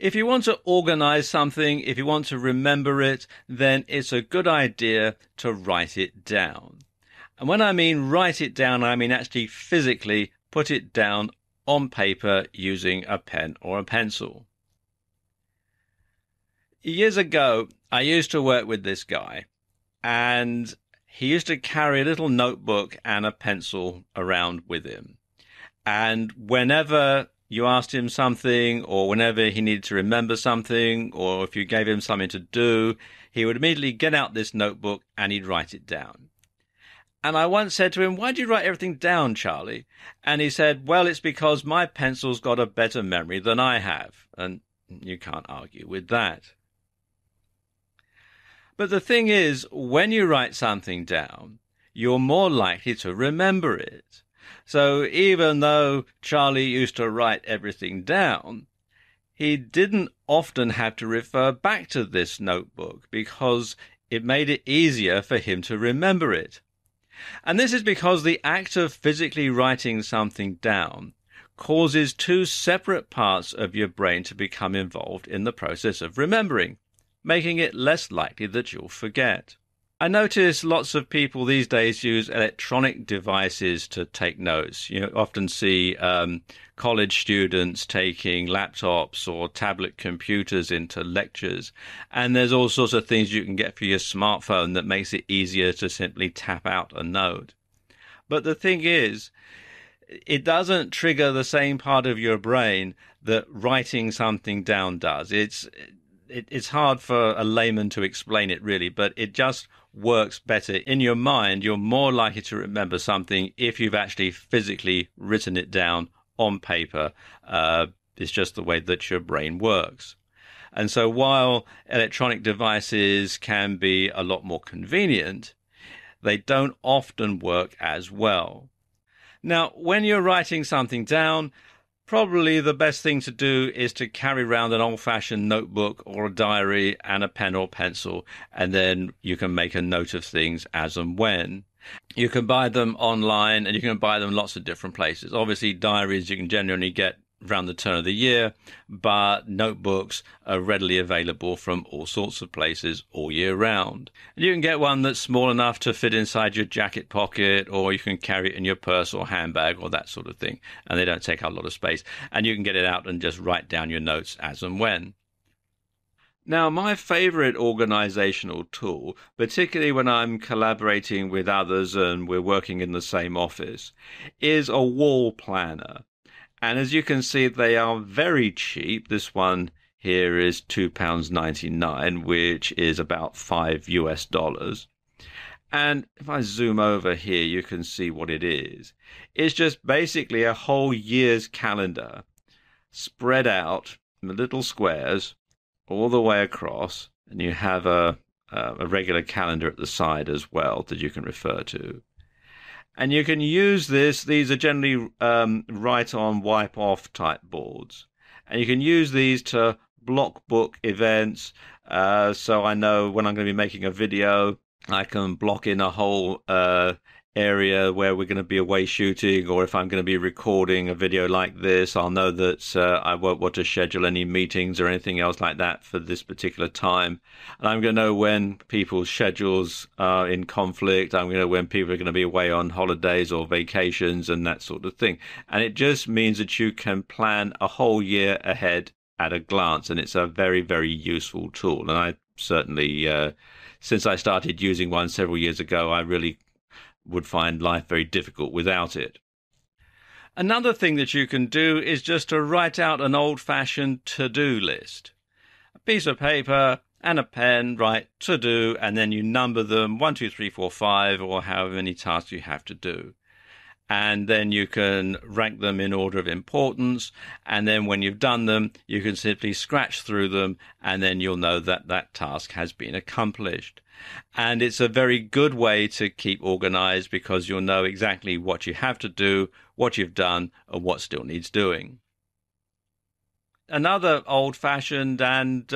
If you want to organize something, if you want to remember it, then it's a good idea to write it down. And when I mean write it down, I mean actually physically put it down on paper using a pen or a pencil. Years ago, I used to work with this guy, and he used to carry a little notebook and a pencil around with him. And whenever you asked him something, or whenever he needed to remember something, or if you gave him something to do, he would immediately get out this notebook and he'd write it down. And I once said to him, "Why do you write everything down, Charlie?" And he said, "Well, it's because my pencil's got a better memory than I have." And you can't argue with that. But the thing is, when you write something down, you're more likely to remember it. So even though Charlie used to write everything down, he didn't often have to refer back to this notebook because it made it easier for him to remember it. And this is because the act of physically writing something down causes two separate parts of your brain to become involved in the process of remembering, making it less likely that you'll forget. I notice lots of people these days use electronic devices to take notes. You often see college students taking laptops or tablet computers into lectures, and there's all sorts of things you can get for your smartphone that makes it easier to simply tap out a note. But the thing is, it doesn't trigger the same part of your brain that writing something down does. It's hard for a layman to explain it really, but it just works better. In your mind, you're more likely to remember something if you've actually physically written it down on paper. It's just the way that your brain works. And so while electronic devices can be a lot more convenient, they don't often work as well. Now, when you're writing something down, probably the best thing to do is to carry around an old-fashioned notebook or a diary and a pen or pencil, and then you can make a note of things as and when. You can buy them online, and you can buy them lots of different places. Obviously, diaries you can generally get around the turn of the year, but notebooks are readily available from all sorts of places all year round. And you can get one that's small enough to fit inside your jacket pocket, or you can carry it in your purse or handbag or that sort of thing, and they don't take up a lot of space. And you can get it out and just write down your notes as and when. Now, my favorite organizational tool, particularly when I'm collaborating with others and we're working in the same office, is a wall planner. And as you can see, they are very cheap. This one here is £2.99, which is about $5 US. And if I zoom over here, you can see what it is. It's just basically a whole year's calendar spread out in little squares all the way across. And you have a regular calendar at the side as well that you can refer to. And you can use this. These are generally write-on, wipe-off type boards. And you can use these to block book events. So I know when I'm going to be making a video, I can block in a whole area where we're going to be away shooting, or if I'm going to be recording a video like this, I'll know that I won't want to schedule any meetings or anything else like that for this particular time. And I'm going to know when people's schedules are in conflict. I'm going to know when people are going to be away on holidays or vacations and that sort of thing. And it just means that you can plan a whole year ahead at a glance, and it's a very, very useful tool. And I certainly, since I started using one several years ago, I really would find life very difficult without it. Another thing that you can do is just to write out an old-fashioned to-do list. A piece of paper and a pen, write to-do, and then you number them 1, 2, 3, 4, 5, or however many tasks you have to do. And then you can rank them in order of importance, and then when you've done them, you can simply scratch through them, and then you'll know that that task has been accomplished. And it's a very good way to keep organized because you'll know exactly what you have to do, what you've done, and what still needs doing. Another old-fashioned and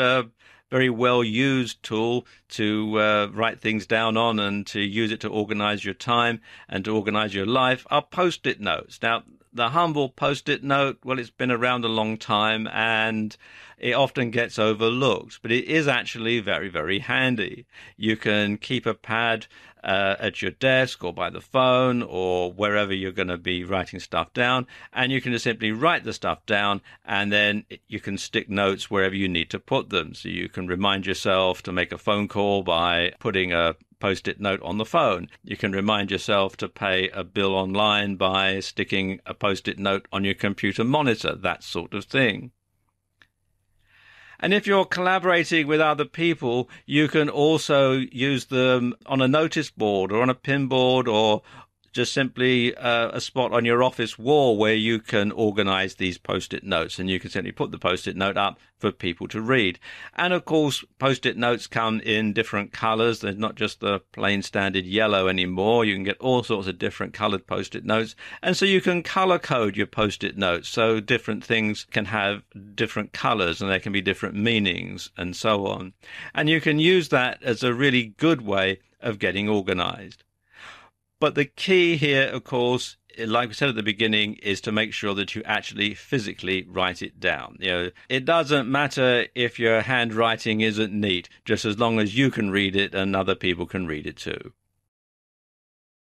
very well-used tool to write things down on and to use it to organize your time and to organize your life are Post-it notes. Now, the humble post-it note, well, it's been around a long time and it often gets overlooked, but it is actually very, very handy. You can keep a pad at your desk or by the phone or wherever you're going to be writing stuff down, and you can just simply write the stuff down, and then you can stick notes wherever you need to put them. So you can remind yourself to make a phone call by putting a post-it note on the phone. You can remind yourself to pay a bill online by sticking a post-it note on your computer monitor, that sort of thing. And if you're collaborating with other people, you can also use them on a notice board or on a pin board, or just simply a spot on your office wall where you can organize these post-it notes, and you can simply put the post-it note up for people to read. And of course, post-it notes come in different colors. There's not just the plain standard yellow anymore. You can get all sorts of different colored post-it notes. And so you can color code your post-it notes so different things can have different colors and there can be different meanings and so on. And you can use that as a really good way of getting organized. But the key here, of course, like we said at the beginning, is to make sure that you actually physically write it down. It doesn't matter if your handwriting isn't neat, just as long as you can read it and other people can read it too.